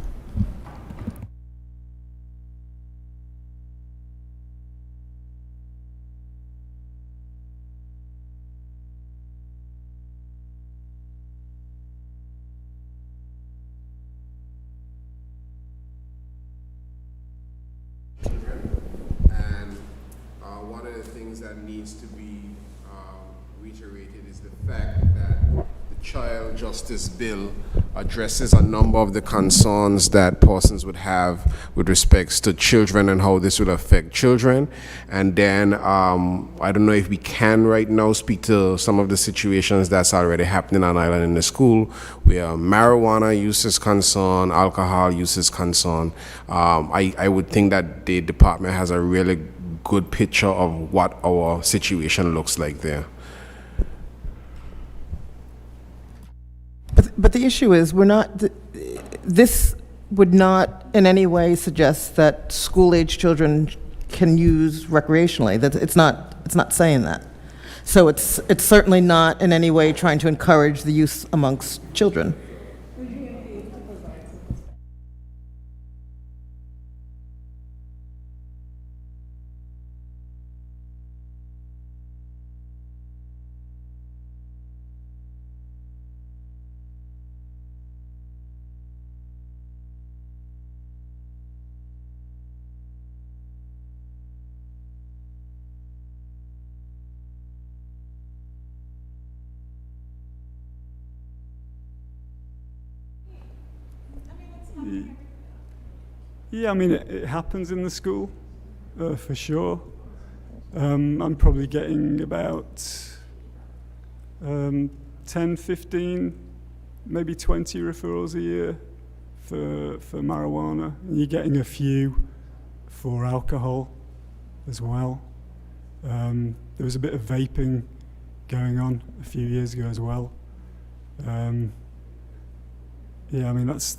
S7: That needs to be reiterated is the fact that the Child Justice Bill addresses a number of the concerns that persons would have with respects to children and how this would affect children. And then I don't know if we can right now speak to some of the situations that's already happening on island in the school, where marijuana use is concerned, alcohol use is concerned. I would think that the department has a really good picture of what our situation looks like there.
S2: But the issue is, this would not in any way suggest that school-age children can use recreationally. That it's not saying that. So it's certainly not in any way trying to encourage the use amongst children.
S6: Yeah, I mean, it happens in the school, for sure. I'm probably getting about 10, 15, maybe 20 referrals a year for marijuana. And you're getting a few for alcohol as well. There was a bit of vaping going on a few years ago as well. Yeah, I mean, that's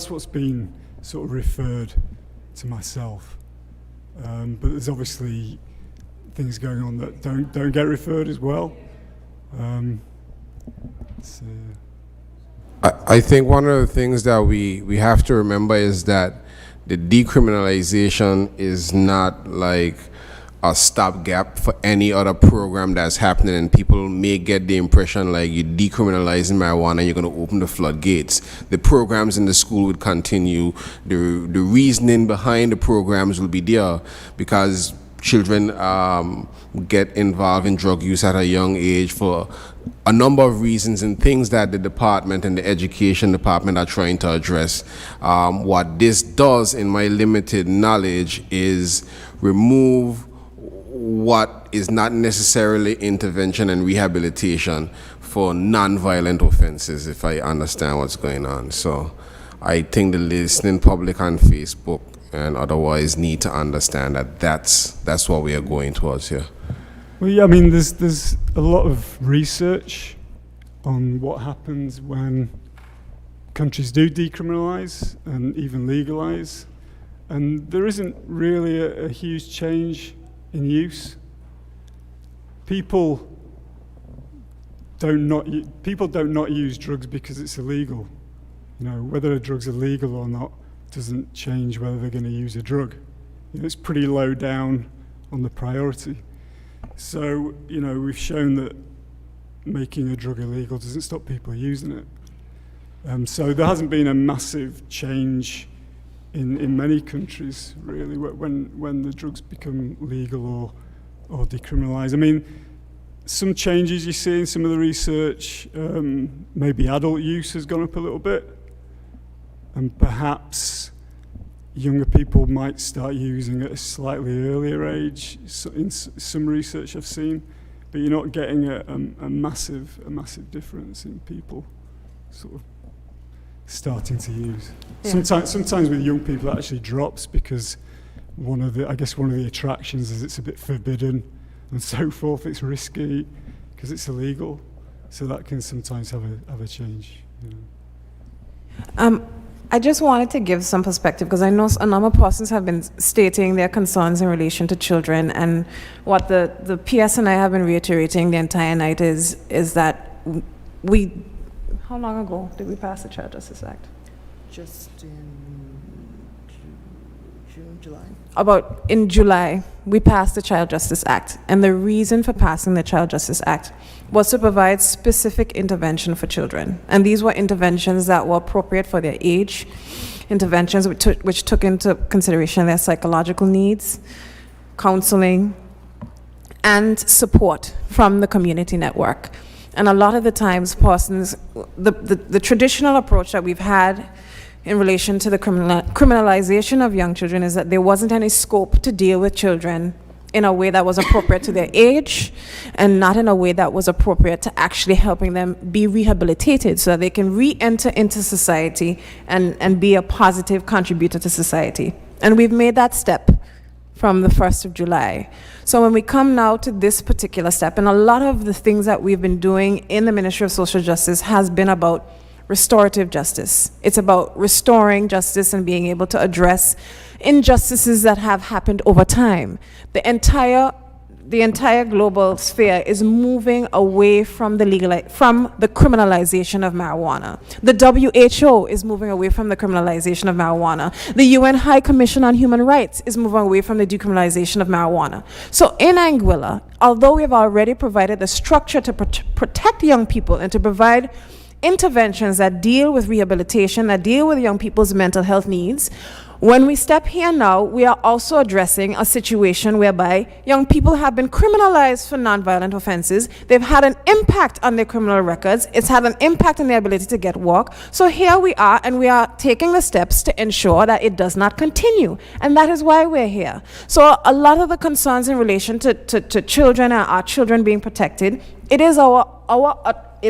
S6: what's been sort of referred to myself. But there's obviously things going on that don't get referred as well.
S7: I think one of the things that we have to remember is that the decriminalization is not like a stopgap for any other program that's happening, and people may get the impression like you're decriminalizing marijuana and you're going to open the floodgates. The programs in the school would continue. The reasoning behind the programs will be there because children get involved in drug use at a young age for a number of reasons and things that the department and the education department are trying to address. What this does, in my limited knowledge, is remove what is not necessarily intervention and rehabilitation for non-violent offenses, if I understand what's going on. So I think the listening public on Facebook and otherwise need to understand that that's what we are going towards here.
S6: Well, yeah, I mean, there's a lot of research on what happens when countries do decriminalize and even legalize, and there isn't really a huge change in use. people don't not use drugs because it's illegal. You know, whether a drug's illegal or not doesn't change whether they're going to use a drug. You know, it's pretty low down on the priority. So, you know, we've shown that making a drug illegal doesn't stop people using it. So there hasn't been a massive change in many countries, really, when the drugs become legal or decriminalised. I mean, some changes you see in some of the research, maybe adult use has gone up a little bit, and perhaps younger people might start using at a slightly earlier age, in some research I've seen, but you're not getting a massive difference in people sort of starting to use. Yeah. Sometimes with young people it actually drops because one of the attractions is it's a bit forbidden and so forth. It's risky because it's illegal, so that can sometimes have a change. You know.
S1: I just wanted to give some perspective because I know a number of persons have been stating their concerns in relation to children, and what the PS and I have been reiterating the entire night is that how long ago did we pass the Child Justice Act?
S2: Just in June, July.
S1: In July, we passed the Child Justice Act, and the reason for passing the Child Justice Act was to provide specific intervention for children. And these were interventions that were appropriate for their age, interventions which took into consideration their psychological needs, counseling, and support from the community network. And a lot of the times, persons, the traditional approach that we've had in relation to the criminalization of young children is that there wasn't any scope to deal with children in a way that was appropriate to their age, and not in a way that was appropriate to actually helping them be rehabilitated so that they can re-enter into society and be a positive contributor to society. And we've made that step from the 1st of July. So when we come now to this particular step, and a lot of the things that we've been doing in the Ministry of Social Justice has been about restorative justice. It's about restoring justice and being able to address injustices that have happened over time. The entire global sphere is moving away from the criminalization of marijuana. The WHO is moving away from the criminalization of marijuana. The UN High Commission on Human Rights is moving away from the decriminalization of marijuana. So in Anguilla, although we have already provided the structure to protect young people and to provide interventions that deal with rehabilitation, that deal with young people's mental health needs, when we step here now, we are also addressing a situation whereby young people have been criminalized for nonviolent offenses. They've had an impact on their criminal records. It's had an impact on their ability to get work. So here we are, and we are taking the steps to ensure that it does not continue. And that is why we're here. So a lot of the concerns in relation to children and our children being protected, it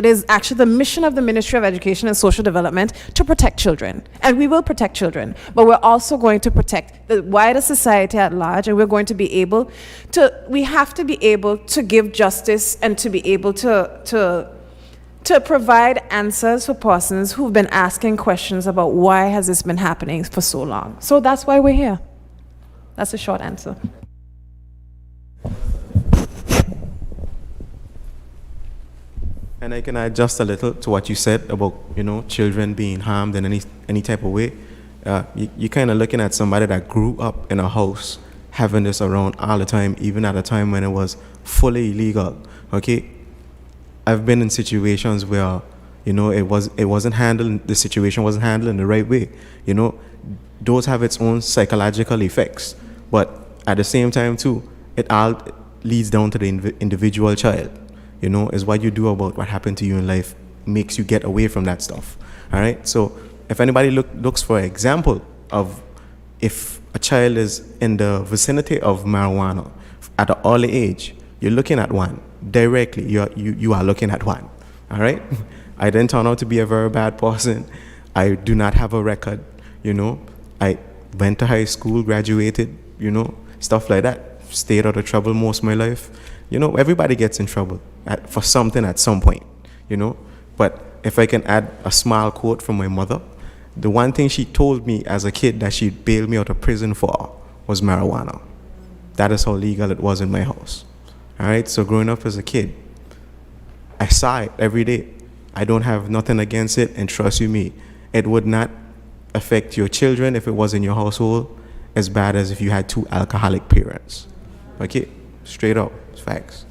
S1: is actually the mission of the Ministry of Education and Social Development to protect children. And we will protect children. But we're also going to protect the wider society at large, and we're going to be able to, we have to be able to give justice and to be able to provide answers for persons who've been asking questions about why has this been happening for so long. So that's why we're here. That's a short answer.
S3: And I can add just a little to what you said about, you know, children being harmed in any type of way. You're kind of looking at somebody that grew up in a house having this around all the time, even at a time when it was fully illegal. Okay, I've been in situations where, you know, the situation wasn't handled in the right way. You know, those have its own psychological effects, but at the same time too, it all leads down to the individual child. You know, is what you do about what happened to you in life makes you get away from that stuff. All right. So if anybody looks for an example of if a child is in the vicinity of marijuana at an early age, you're looking at one directly. You are looking at one. All right. I didn't turn out to be a very bad person. I do not have a record. You know, I went to high school, graduated. You know, stuff like that. Stayed out of trouble most of my life. You know, everybody gets in trouble for something at some point, you know. But if I can add a small quote from my mother, the one thing she told me as a kid that she'd bail me out of prison for was marijuana. That is how legal it was in my house, All right, so growing up as a kid, I saw it every day. I don't have nothing against it, and trust you me, it would not affect your children if it was in your household as bad as if you had two alcoholic parents. Okay, straight up, it's facts.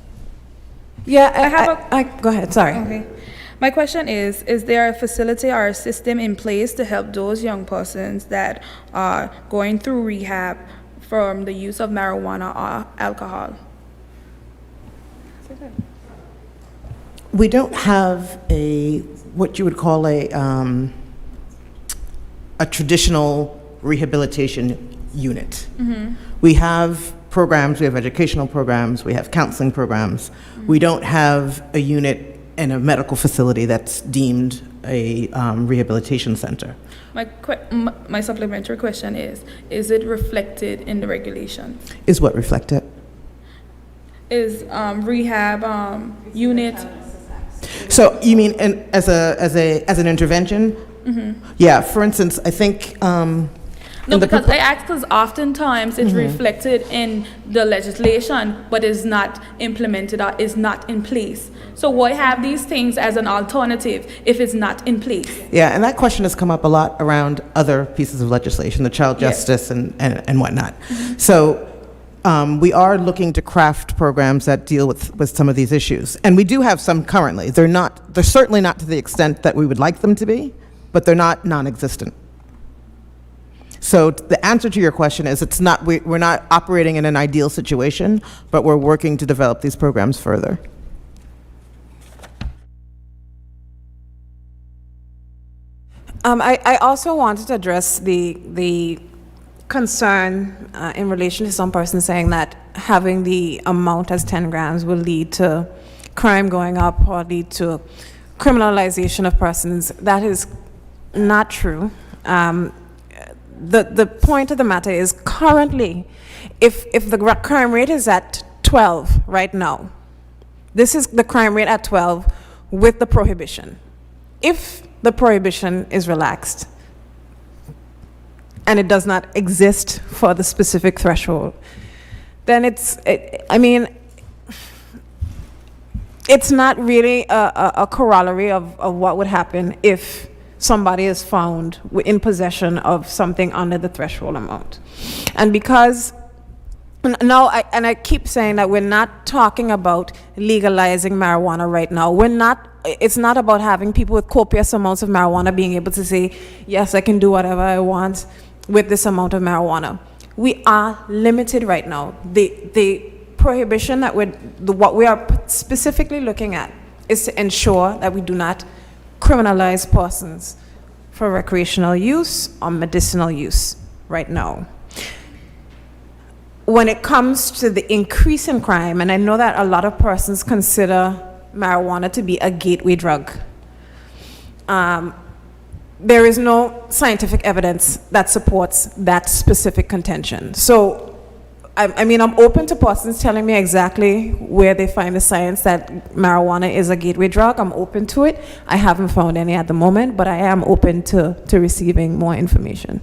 S1: Yeah,
S4: I have
S1: go ahead, sorry.
S4: Okay. My question is there a facility or a system in place to help those young persons that are going through rehab from the use of marijuana or alcohol?
S2: We don't have what you would call a traditional rehabilitation unit. We have programs, we have educational programs, we have counseling programs. We don't have a unit in a medical facility that's deemed a rehabilitation center.
S4: My supplementary question is it reflected in the regulations?
S2: Is what reflected?
S4: Is rehab unit?
S2: So you mean as an intervention? Yeah. For instance, I think.
S4: No, because I ask because oftentimes it's reflected in the legislation, but is not implemented or is not in place. So why have these things as an alternative if it's not in place?
S2: Yeah, and that question has come up a lot around other pieces of legislation, the child justice and whatnot. So we are looking to craft programs that deal with some of these issues. And we do have some currently. They're certainly not to the extent that we would like them to be, but they're not non-existent. So the answer to your question is we're not operating in an ideal situation, but we're working to develop these programs further.
S1: I also wanted to address the concern in relation to some person saying that having the amount as 10 grams will lead to crime going up or lead to criminalization of persons. That is not true. The point of the matter is currently, if the crime rate is at 12 right now, this is the crime rate at 12 with the prohibition. If the prohibition is relaxed and it does not exist for the specific threshold, then it's not really a corollary of what would happen if somebody is found in possession of something under the threshold amount. And because now, I keep saying that we're not talking about legalizing marijuana right now. It's not about having people with copious amounts of marijuana being able to say, yes, I can do whatever I want with this amount of marijuana. We are limited right now. The prohibition what we are specifically looking at is to ensure that we do not criminalize persons for recreational use or medicinal use right now. When it comes to the increase in crime, and I know that a lot of persons consider marijuana to be a gateway drug, there is no scientific evidence that supports that specific contention. So I'm open to persons telling me exactly where they find the science that marijuana is a gateway drug. I'm open to it. I haven't found any at the moment, but I am open to receiving more information.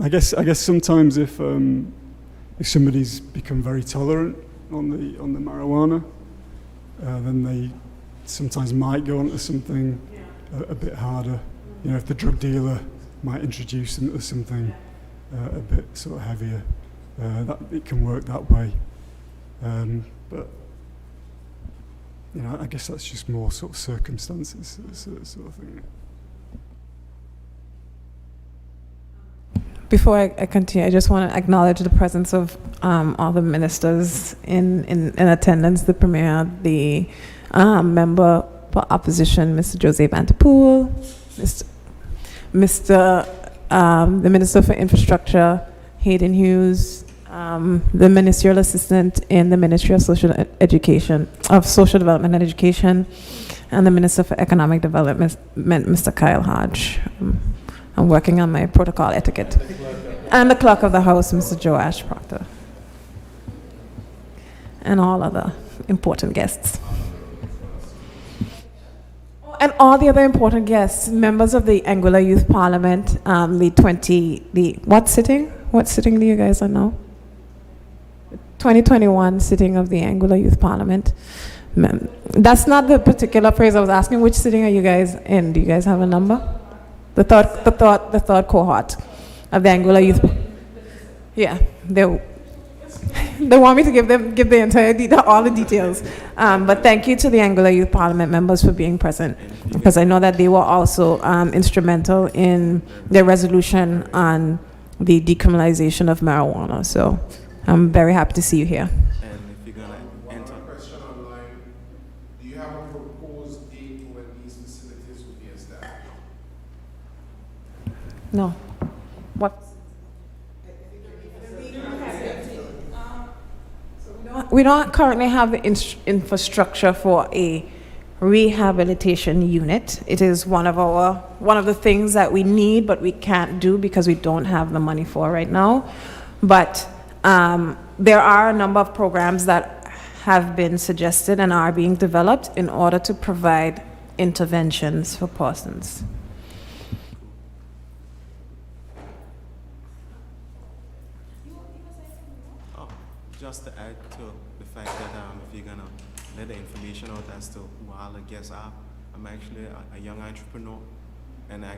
S6: I guess sometimes if somebody's become very tolerant on the marijuana, then they sometimes might go onto something a bit harder. You know, if the drug dealer might introduce them to something a bit sort of heavier, that it can work that way. But you know, I guess that's just more sort of circumstances, sort of thing.
S1: Before I continue, I just want to acknowledge the presence of all the ministers in attendance, the Premier, the member for opposition, Mr. Jose Vanterpool, the Minister for Infrastructure, Hayden Hughes, the Ministerial Assistant in the Ministry of Social Development and Education, and the Minister for Economic Development, Mr. Kyle Hodge. I'm working on my protocol etiquette. And the Clerk of the House, Mr. Joe Ash Proctor. And all other important guests. And all the other important guests, members of the Anguilla Youth Parliament, what sitting? What sitting do you guys know? 2021 sitting of the Anguilla Youth Parliament. That's not the particular phrase I was asking. Which sitting are you guys in? Do you guys have a number? The third cohort of the Anguilla Youth. Yeah, they want me to give the entire all the details. But thank you to the Anguilla Youth Parliament members for being present, because I know that they were also instrumental in their resolution on the decriminalization of marijuana. So I'm very happy to see you here.
S3: And if you're gonna enter.
S7: Question online, do you have a proposed date when these facilities will be established?
S1: No. What? We don't currently have the infrastructure for a rehabilitation unit. It is one of the things that we need, but we can't do because we don't have the money for right now. But there are a number of programs that have been suggested and are being developed in order to provide interventions for persons.
S3: Just to add to the fact that if you're gonna let the information out as to who all the guests are, I'm actually a young entrepreneur, and I'm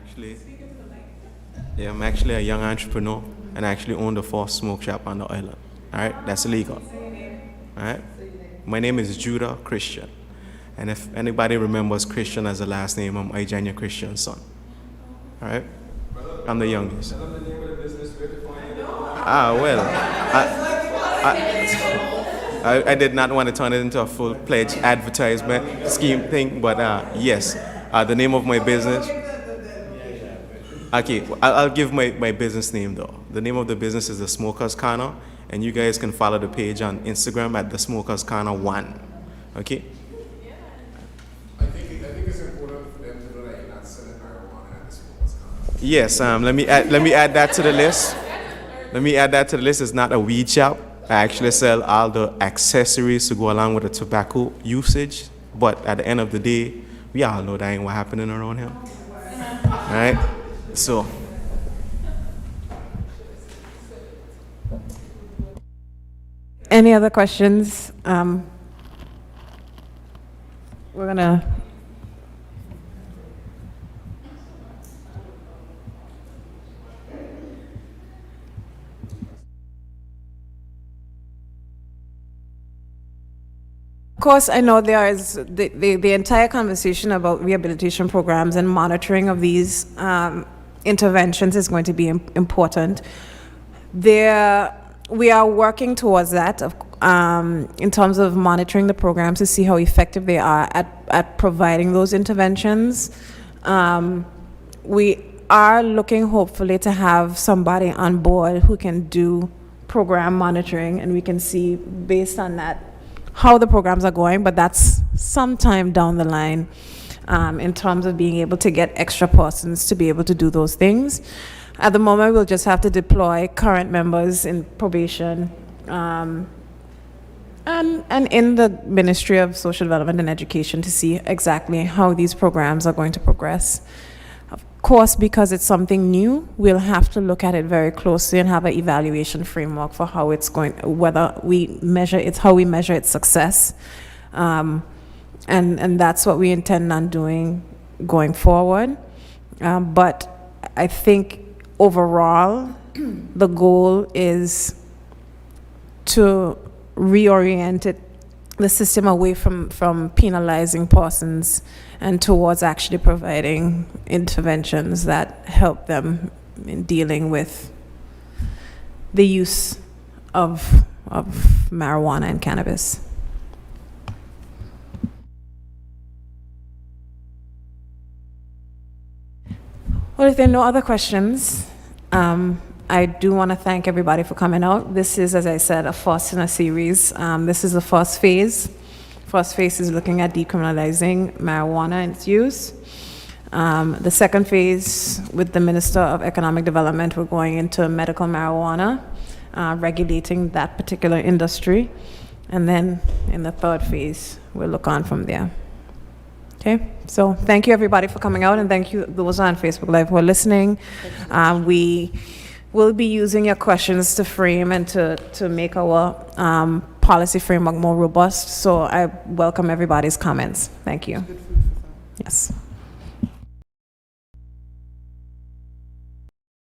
S3: actually a young entrepreneur, and I actually own the first smoke shop on the island. All right, that's illegal. All right, my name is Judah Christian, and if anybody remembers Christian as a last name, I'm Ijanya Christian's son. All right, I'm the youngest. I did not want to turn it into a full-fledged advertisement scheme thing, but yes, the name of my business. Okay, I'll give my business name though. The name of the business is The Smokers Corner, and you guys can follow the page on Instagram at The Smokers Corner 1. Okay?
S7: I think it's important for them to know that you're not selling marijuana at the Smokers Corner.
S3: Yes, let me add that to the list. Let me add that to the list. It's not a weed shop. I actually sell all the accessories to go along with the tobacco usage. But at the end of the day, we all know that ain't what happening around here. All right? So.
S1: Any other questions? We're gonna. Of course, I know there is the entire conversation about rehabilitation programs and monitoring of these interventions is going to be important. We are working towards that in terms of monitoring the programs to see how effective they are at providing those interventions. We are looking hopefully to have somebody on board who can do program monitoring, and we can see based on that how the programs are going, but that's sometime down the line in terms of being able to get extra persons to be able to do those things. At the moment, we'll just have to deploy current members in probation and in the Ministry of Social Development and Education to see exactly how these programs are going to progress. Of course, because it's something new, we'll have to look at it very closely and have an evaluation framework for how it's going, whether we measure it, how we measure its success. And that's what we intend on doing going forward. But I think overall, the goal is to reorient the system away from penalizing persons and towards actually providing interventions that help them in dealing with the use of marijuana and cannabis. Well, if there are no other questions, I do want to thank everybody for coming out. This is, as I said, a first in a series. This is the first phase. First phase is looking at decriminalizing marijuana and its use. The second phase, with the Minister of Economic Development, we're going into medical marijuana, regulating that particular industry. And then in the third phase, we'll look on from there. Okay, so thank you everybody for coming out, and thank you those on Facebook Live who are listening. We will be using your questions to frame and to make our policy framework more robust. So I welcome everybody's comments. Thank you. Yes.